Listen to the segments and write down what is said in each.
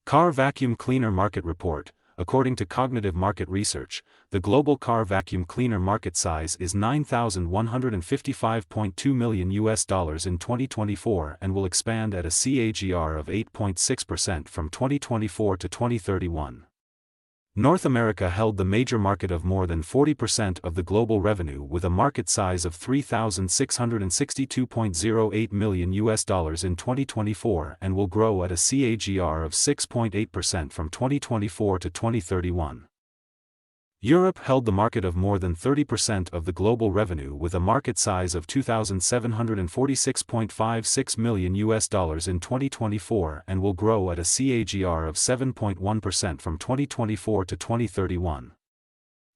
Car Vacuum Cleaner Market Report. According to Cognitive Market Research, the global car vacuum cleaner market size is $9,155.2 million in 2024 and will expand at a CAGR of 8.6% from 2024 to 2031. North America held the major market of more than 40% of the global revenue with a market size of $3,662.08 million in 2024 and will grow at a CAGR of 6.8% from 2024 to 2031. Europe held the market of more than 30% of the global revenue with a market size of $2,746.56 million in 2024 and will grow at a CAGR of 7.1% from 2024 to 2031.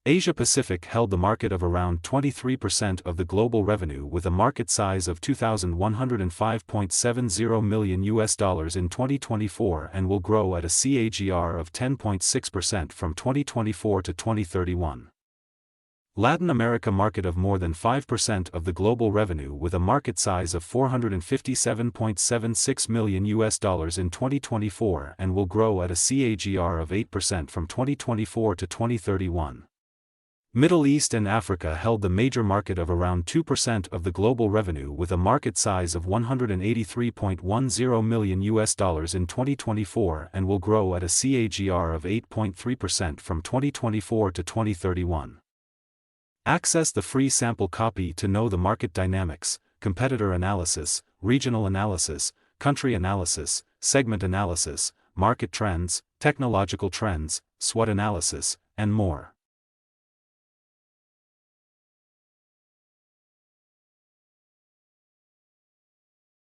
Asia Pacific held the market of around 23% of the global revenue with a market size of $2,105.70 million in 2024 and will grow at a CAGR of 10.6% from 2024 to 2031. Latin America market of more than 5% of the global revenue with a market size of $457.76 million in 2024 and will grow at a CAGR of 8% from 2024 to 2031. Middle East and Africa held the major market of around 2% of the global revenue with a market size of $183.10 million in 2024 and will grow at a CAGR of 8.3% from 2024 to 2031. Access the free sample copy to know the market dynamics, competitor analysis, regional analysis, country analysis, segment analysis, market trends, technological trends, SWOT analysis, and more.